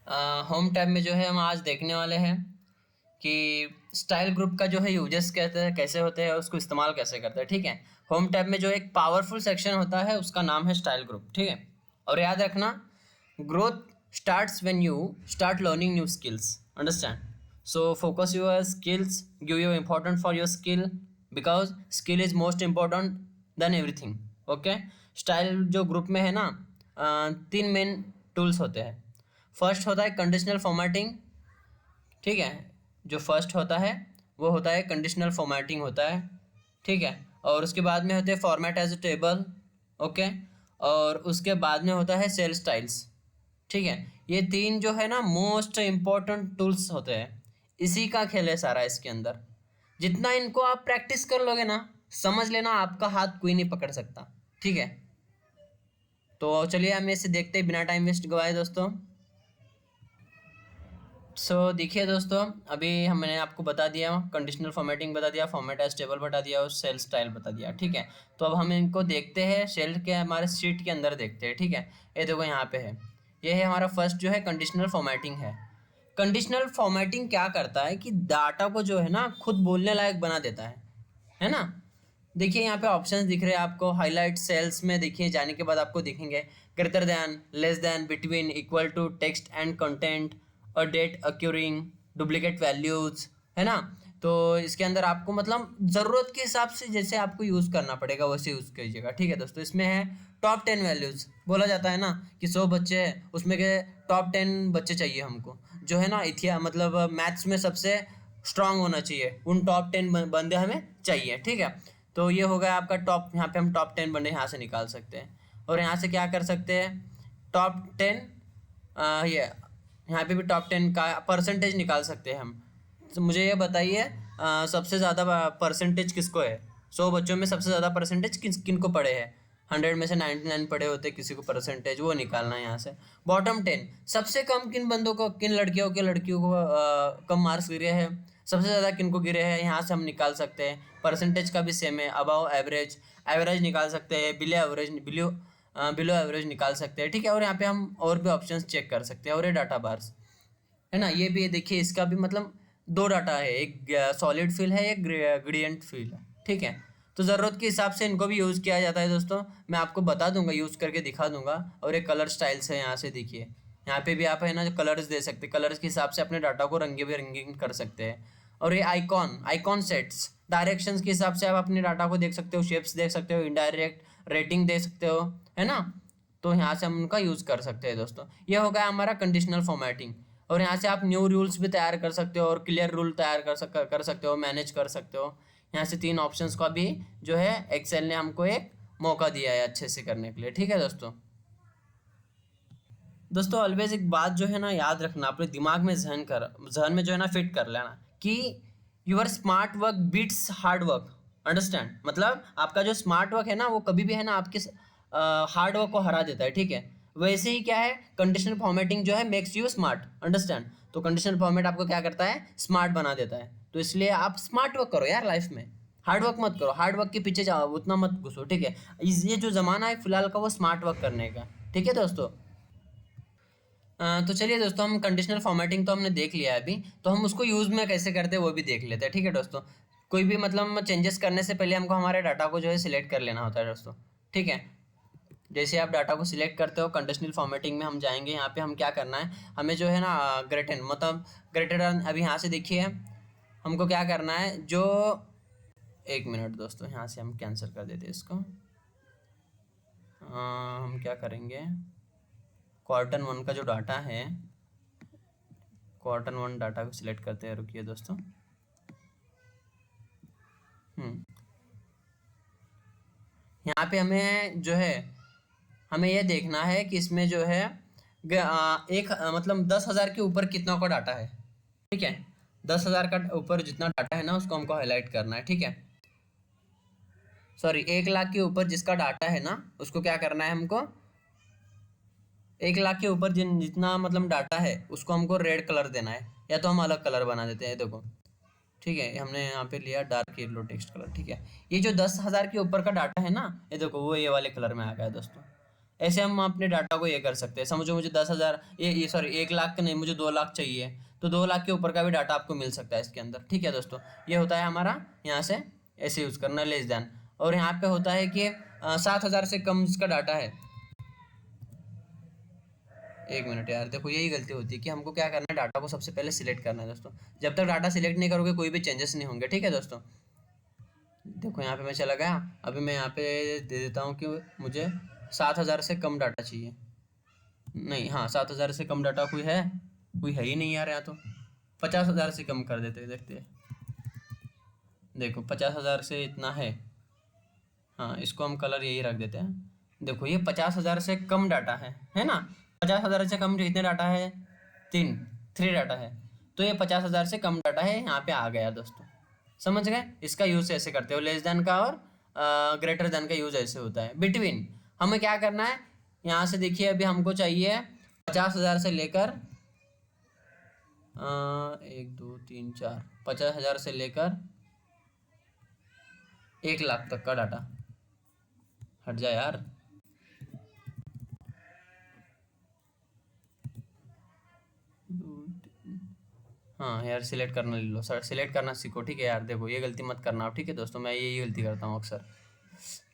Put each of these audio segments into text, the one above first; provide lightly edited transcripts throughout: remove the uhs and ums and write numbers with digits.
Home tab में जो है हम आज देखने वाले हैं कि स्टाइल ग्रुप का जो है यूजेस कहते हैं कैसे होते हैं, उसको इस्तेमाल कैसे करते हैं। ठीक है, होम टैब में जो एक पावरफुल सेक्शन होता है उसका नाम है स्टाइल ग्रुप। ठीक है, और याद रखना, growth starts when you start learning new skills. Understand? So focus your skills, give you important for your skill, because skill is most important then everything. Okay, style जो ग्रुप में है ना, तीन मेन टूल्स होते हैं। First होता है conditional formatting. ठीक है, जो फर्स्ट होता है वो होता है कंडीशनल फॉर्मेटिंग होता है। ठीक है, और उसके बाद में होते हैं format as a table. Okay, और उसके बाद में होता है सेल स्टाइल्स। ठीक है, ये तीन जो है ना मोस्ट इम्पॉर्टेंट टूल्स होते हैं। इसी का खेल है सारा इसके अंदर। जितना इनको आप प्रैक्टिस कर लोगे ना, समझ लेना आपका हाथ कोई नहीं पकड़ सकता। ठीक है, तो चलिए हम इसे देखते हैं बिना टाइम वेस्ट गवाए दोस्तों। देखिए दोस्तों, अभी हमने आपको बता दिया, कंडीशनल फॉर्मेटिंग बता दिया, फॉर्मेट एज टेबल बता दिया और सेल स्टाइल बता दिया। ठीक है, तो अब हम इनको देखते हैं सेल के हमारे शीट के अंदर देखते हैं। ठीक है, ये देखो यहाँ पे है, ये है हमारा फर्स्ट जो है कंडीशनल फॉर्मेटिंग है। कंडीशनल फॉर्मेटिंग क्या करता है कि डाटा को जो है ना खुद बोलने लायक बना देता है ना। देखिए यहाँ पे ऑप्शंस दिख रहे हैं आपको, हाईलाइट सेल्स में देखिए जाने के बाद आपको दिखेंगे greater than, less than, between, equal to, text and content, और डेट अक्यूरिंग, डुप्लीकेट वैल्यूज, है ना। तो इसके अंदर आपको मतलब ज़रूरत के हिसाब से जैसे आपको यूज़ करना पड़ेगा वैसे यूज़ कीजिएगा। ठीक है दोस्तों, इसमें है टॉप 10 वैल्यूज़। बोला जाता है ना कि 100 बच्चे हैं, उसमें के टॉप 10 बच्चे चाहिए हमको, जो है ना इतिहास मतलब मैथ्स में सबसे स्ट्रांग होना चाहिए, उन टॉप 10 बंदे हमें चाहिए। ठीक है, तो ये हो गया आपका टॉप। यहाँ पे हम टॉप 10 बंदे यहाँ से निकाल सकते हैं, और यहाँ से क्या कर सकते हैं, टॉप 10 ये यहाँ पे भी टॉप 10 का परसेंटेज निकाल सकते हैं हम। तो मुझे ये बताइए, सबसे ज़्यादा परसेंटेज किसको है, 100 बच्चों में सबसे ज़्यादा परसेंटेज किन को पड़े हैं। 100 में से 99 पड़े होते किसी को परसेंटेज, वो निकालना है यहाँ से। बॉटम 10, सबसे कम किन बंदों को, किन लड़कियों को कम मार्क्स गिरे हैं, सबसे ज़्यादा किन को गिरे हैं, यहाँ से हम निकाल सकते हैं। परसेंटेज का भी सेम है, अबाव एवरेज, एवरेज निकाल सकते हैं, बिलो एवरेज निकाल सकते हैं। ठीक है, और यहाँ पे हम और भी ऑप्शंस चेक कर सकते हैं। और ये डाटा बार्स है ना, ये भी देखिए, इसका भी मतलब दो डाटा है, एक सॉलिड फिल है, एक ग्रेडियंट फिल है। ठीक है, तो ज़रूरत के हिसाब से इनको भी यूज़ किया जाता है दोस्तों। मैं आपको बता दूंगा, यूज़ करके दिखा दूंगा। और ये कलर स्टाइल्स है, यहाँ से देखिए, यहाँ पे भी आप है ना कलर्स दे सकते हैं, कलर्स के हिसाब से अपने डाटा को रंगे बिरंगे कर सकते हैं। और ये आइकॉन सेट्स, डायरेक्शंस के हिसाब से आप अपने डाटा को देख सकते हो, शेप्स देख सकते हो, इनडायरेक्ट रेटिंग दे सकते हो, है ना। तो यहाँ से हम उनका यूज़ कर सकते हैं दोस्तों। ये हो गया हमारा कंडीशनल फॉर्मेटिंग। और यहाँ से आप न्यू रूल्स भी तैयार कर सकते हो, और क्लियर रूल तैयार कर सकते हो, मैनेज कर सकते हो। यहाँ से तीन ऑप्शंस का भी जो है एक्सेल ने हमको एक मौका दिया है अच्छे से करने के लिए। ठीक है दोस्तों, ऑलवेज एक बात जो है ना याद रखना, अपने दिमाग में जहन में जो है ना फिट कर लेना कि your smart work beats hard work. Understand? मतलब आपका जो स्मार्ट वर्क है ना वो कभी भी है ना आपके हार्ड वर्क को हरा देता है। ठीक है, वैसे ही क्या है, कंडीशनल फॉर्मेटिंग जो है मेक्स यू स्मार्ट। अंडरस्टैंड? तो कंडीशनल फॉर्मेट आपको क्या करता है, स्मार्ट बना देता है। तो इसलिए आप स्मार्ट वर्क करो यार लाइफ में, हार्ड वर्क मत करो, हार्ड वर्क के पीछे जाओ उतना मत घुसो। ठीक है, ये जो ज़माना है फिलहाल का वो स्मार्ट वर्क करने का। ठीक है दोस्तों, तो चलिए दोस्तों, हम कंडीशनल फॉर्मेटिंग तो हमने देख लिया है अभी, तो हम उसको यूज़ में कैसे करते हैं वो भी देख लेते हैं। ठीक है दोस्तों, कोई भी मतलब चेंजेस करने से पहले हमको हमारे डाटा को जो है सिलेक्ट कर लेना होता है दोस्तों। ठीक है, जैसे आप डाटा को सिलेक्ट करते हो, कंडीशनल फॉर्मेटिंग में हम जाएंगे। यहाँ पे हम क्या करना है, हमें जो है ना ग्रेटर मतलब ग्रेटर अभी यहाँ से देखिए हमको क्या करना है, जो एक मिनट दोस्तों, यहाँ से हम कैंसिल कर देते हैं इसको। हम क्या करेंगे, क्वार्टर 1 का जो डाटा है, क्वार्टर 1 डाटा को सिलेक्ट करते हैं। रुकिए दोस्तों, यहाँ पे हमें जो है हमें ये देखना है कि इसमें जो है मतलब 10,000 के ऊपर कितना का डाटा है। ठीक है, 10,000 का ऊपर जितना डाटा है ना उसको हमको हाईलाइट करना है। ठीक है, सॉरी, 1 लाख के ऊपर जिसका डाटा है ना उसको क्या करना है हमको, 1 लाख के ऊपर जितना मतलब डाटा है उसको हमको रेड कलर देना है, या तो हम अलग कलर बना देते हैं। देखो, ठीक है, हमने यहाँ पे लिया डार्क येलो टेक्स्ट कलर। ठीक है, ये जो 10,000 के ऊपर का डाटा है ना, ये देखो वो ये वाले कलर में आ गया दोस्तों। ऐसे हम अपने डाटा को ये कर सकते हैं। समझो मुझे 10,000 ये सॉरी 1 लाख का नहीं, मुझे 2 लाख चाहिए, तो 2 लाख के ऊपर का भी डाटा आपको मिल सकता है इसके अंदर। ठीक है दोस्तों, ये होता है हमारा यहाँ से ऐसे यूज़ करना लेस देन। और यहाँ पे होता है कि 7,000 से कम जिसका डाटा है, 1 मिनट यार, देखो यही गलती होती है कि हमको क्या करना है, डाटा को सबसे पहले सिलेक्ट करना है दोस्तों। जब तक डाटा सिलेक्ट नहीं करोगे कोई भी चेंजेस नहीं होंगे। ठीक है दोस्तों, देखो यहाँ पे मैं चला गया, अभी मैं यहाँ पे दे देता हूँ कि मुझे 7,000 से कम डाटा चाहिए। नहीं, हाँ 7,000 से कम डाटा कोई है ही नहीं यार, यहाँ तो 50,000 से कम कर देते हैं, देखते हैं। देखो 50,000 से इतना है, हाँ इसको हम कलर यही रख देते हैं। देखो ये 50,000 से कम डाटा है ना। 50,000 से कम कितने डाटा है, 3 डाटा है। तो ये 50,000 से कम डाटा है, यहाँ पे आ गया दोस्तों। समझ गए, इसका यूज़ ऐसे करते हो, लेस देन का और ग्रेटर देन का यूज़ ऐसे होता है। बिटवीन हमें क्या करना है, यहाँ से देखिए अभी हमको चाहिए 50,000 से लेकर 1 2 3 4 50,000 से लेकर 1 लाख तक का डाटा। हट जाए यार, हाँ यार सिलेक्ट करना ले लो सर, सिलेक्ट करना सीखो। ठीक है यार, देखो ये गलती मत करना आप। ठीक है दोस्तों, मैं यही गलती करता हूँ अक्सर।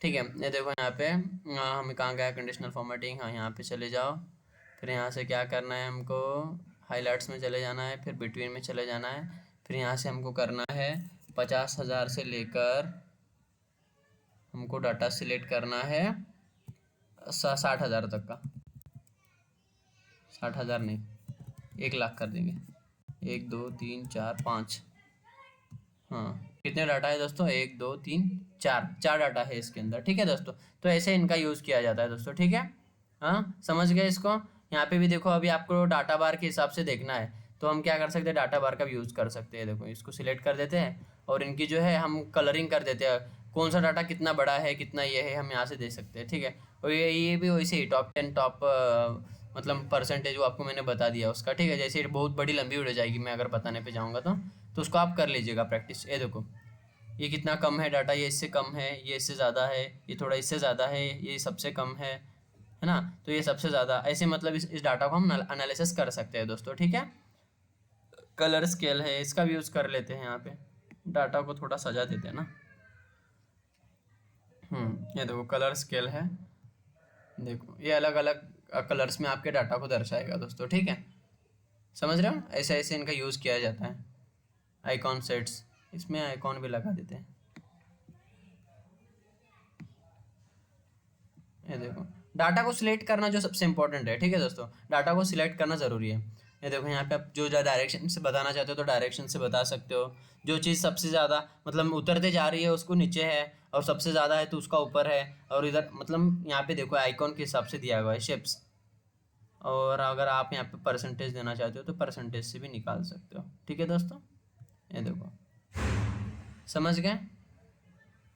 ठीक है, ये देखो यहाँ पे हमें कहाँ गया, कंडीशनल फॉर्मेटिंग, हाँ यहाँ पे चले जाओ। फिर यहाँ से क्या करना है हमको, हाईलाइट्स में चले जाना है, फिर बिटवीन में चले जाना है। फिर यहाँ से हमको करना है 50,000 से लेकर हमको डाटा सिलेक्ट करना है 60,000 तक का। 60,000 नहीं, 1 लाख कर देंगे। 1 2 3 4 5, हाँ कितने डाटा है दोस्तों, 1 2 3 4 डाटा है इसके अंदर। ठीक है दोस्तों, तो ऐसे इनका यूज़ किया जाता है दोस्तों। ठीक है, हाँ समझ गए इसको। यहाँ पे भी देखो, अभी आपको डाटा बार के हिसाब से देखना है तो हम क्या कर सकते हैं, डाटा बार का भी यूज़ कर सकते हैं। देखो इसको सिलेक्ट कर देते हैं और इनकी जो है हम कलरिंग कर देते हैं, कौन सा डाटा कितना बड़ा है कितना ये है हम यहाँ से दे सकते हैं। ठीक है, और ये भी वैसे ही टॉप 10 टॉप मतलब परसेंटेज वो आपको मैंने बता दिया उसका। ठीक है, जैसे बहुत बड़ी लंबी उड़ जाएगी मैं अगर बताने पे जाऊँगा तो उसको आप कर लीजिएगा प्रैक्टिस। ये देखो ये कितना कम है डाटा, ये इससे कम है, ये इससे ज़्यादा है, ये थोड़ा इससे ज़्यादा है, ये सबसे कम है ना, तो ये सबसे ज़्यादा, ऐसे मतलब इस डाटा को हम एनालिसिस कर सकते हैं दोस्तों। ठीक है, कलर स्केल है, इसका भी यूज़ कर लेते हैं। यहाँ पे डाटा को थोड़ा सजा देते हैं ना। ये देखो कलर स्केल है, देखो ये अलग अलग कलर्स में आपके डाटा को दर्शाएगा दोस्तों। ठीक है, समझ रहे हो, ऐसे ऐसे इनका यूज़ किया जाता है। आइकॉन सेट्स, इसमें आइकॉन भी लगा देते हैं। ये देखो डाटा को सिलेक्ट करना जो सबसे इंपॉर्टेंट है। ठीक है दोस्तों, डाटा को सिलेक्ट करना ज़रूरी है। ये देखो यहाँ पे आप जो डायरेक्शन से बताना चाहते हो तो डायरेक्शन से बता सकते हो। जो चीज़ सबसे ज़्यादा मतलब उतरते जा रही है उसको नीचे है, और सबसे ज़्यादा है तो उसका ऊपर है। और इधर मतलब यहाँ पे देखो आइकॉन के हिसाब से दिया हुआ है शेप्स। और अगर आप यहाँ पे परसेंटेज देना चाहते हो तो परसेंटेज से भी निकाल सकते हो। ठीक है दोस्तों, ये देखो समझ गए,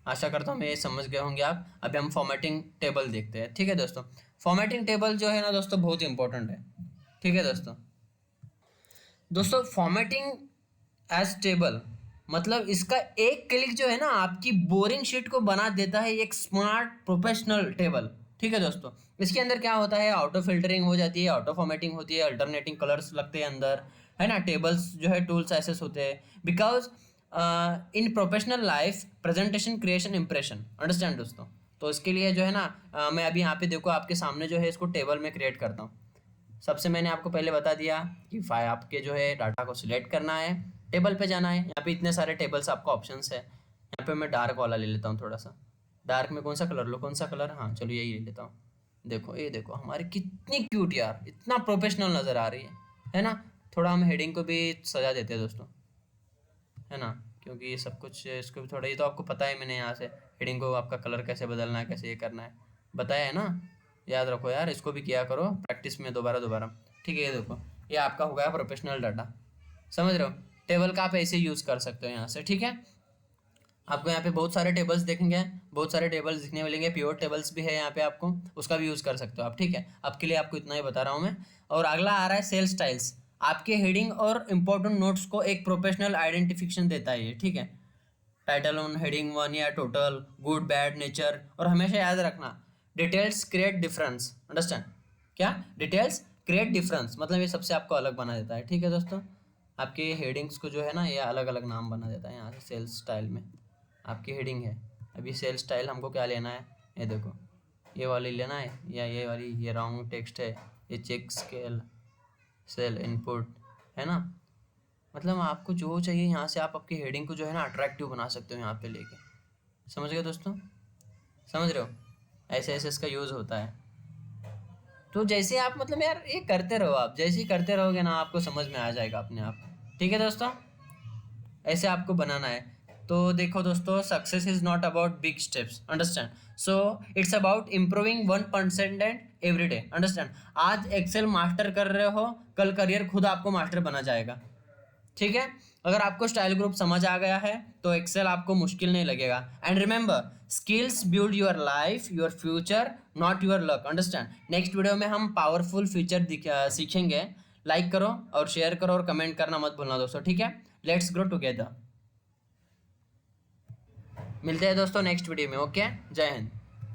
आशा करता हूँ मैं ये समझ गए होंगे आप। अभी हम फॉर्मेटिंग टेबल देखते हैं। ठीक है दोस्तों, फॉर्मेटिंग टेबल जो है ना दोस्तों बहुत इंपॉर्टेंट है। ठीक है दोस्तों फॉर्मेटिंग एज टेबल मतलब इसका एक क्लिक जो है ना आपकी बोरिंग शीट को बना देता है एक स्मार्ट प्रोफेशनल टेबल। ठीक है दोस्तों, इसके अंदर क्या होता है, ऑटो फिल्टरिंग हो जाती है, ऑटो फॉर्मेटिंग होती है, अल्टरनेटिंग कलर्स लगते हैं अंदर, है ना, टेबल्स जो है टूल्स एसेस होते हैं। Because in professional life presentation creation impression, understand दोस्तों। तो इसके लिए जो है ना मैं अभी यहाँ पे देखो आपके सामने जो है इसको टेबल में क्रिएट करता हूँ। सबसे मैंने आपको पहले बता दिया कि फाइल आपके जो है डाटा को सिलेक्ट करना है, टेबल पे जाना है। यहाँ पे इतने सारे टेबल्स आपको ऑप्शंस है। यहाँ पे मैं डार्क वाला ले लेता हूँ थोड़ा सा। डार्क में कौन सा कलर लो, कौन सा कलर, हाँ चलो यही ले लेता हूँ। देखो ये देखो हमारी कितनी क्यूट यार, इतना प्रोफेशनल नज़र आ रही है ना। थोड़ा हम हेडिंग को भी सजा देते हैं दोस्तों, है ना, क्योंकि ये सब कुछ इसको भी थोड़ा, ये तो आपको पता है मैंने यहाँ से हेडिंग को आपका कलर कैसे बदलना है, कैसे ये करना है बताया है ना। याद रखो यार, इसको भी किया करो प्रैक्टिस में दोबारा दोबारा। ठीक है, ये देखो ये आपका हो गया प्रोफेशनल डाटा, समझ रहे हो। टेबल का आप ऐसे यूज़ कर सकते हो यहाँ से। ठीक है, आपको यहाँ पे बहुत सारे टेबल्स देखेंगे, बहुत सारे टेबल्स दिखने मिलेंगे, प्योर टेबल्स भी है यहाँ पे, आपको उसका भी यूज़ कर सकते हो आप। ठीक है, आपके लिए आपको इतना ही बता रहा हूँ मैं। और अगला आ रहा है सेल स्टाइल्स, आपके हेडिंग और इम्पोर्टेंट नोट्स को एक प्रोफेशनल आइडेंटिफिकेशन देता है ये। ठीक है, टाइटल ऑन हेडिंग 1 या टोटल, गुड बैड नेचर, और हमेशा याद रखना डिटेल्स क्रिएट डिफरेंस, अंडरस्टैंड, क्या डिटेल्स क्रिएट डिफरेंस मतलब ये सबसे आपको अलग बना देता है। ठीक है दोस्तों, आपकी हेडिंग्स को जो है ना ये अलग अलग नाम बना देता है। यहाँ से सेल्स स्टाइल में आपकी हेडिंग है, अभी सेल्स स्टाइल हमको क्या लेना है, ये देखो ये वाली लेना है, या ये वाली, ये रॉन्ग टेक्स्ट है, ये चेक स्केल सेल इनपुट है ना। मतलब आपको जो चाहिए यहाँ से आप आपकी हेडिंग को जो है ना अट्रैक्टिव बना सकते हो यहाँ पे लेके। समझ गए दोस्तों, समझ रहे हो, ऐसे ऐसे इसका यूज़ होता है। तो जैसे आप मतलब यार ये करते रहो, आप जैसे ही करते रहोगे ना आपको समझ में आ जाएगा अपने आप। ठीक है दोस्तों, ऐसे आपको बनाना है। तो देखो दोस्तों, success is not about big steps, understand, so it's about improving 1% every day, understand. आज एक्सेल मास्टर कर रहे हो, कल करियर खुद आपको मास्टर बना जाएगा। ठीक है, अगर आपको स्टाइल ग्रुप समझ आ गया है तो एक्सेल आपको मुश्किल नहीं लगेगा। And remember, skills build your life, your future, not your luck, understand. Next video में हम पावरफुल फीचर सीखेंगे। लाइक करो और शेयर करो और कमेंट करना मत भूलना दोस्तों। ठीक है, लेट्स ग्रो टुगेदर। मिलते हैं दोस्तों नेक्स्ट वीडियो में। ओके, जय हिंद।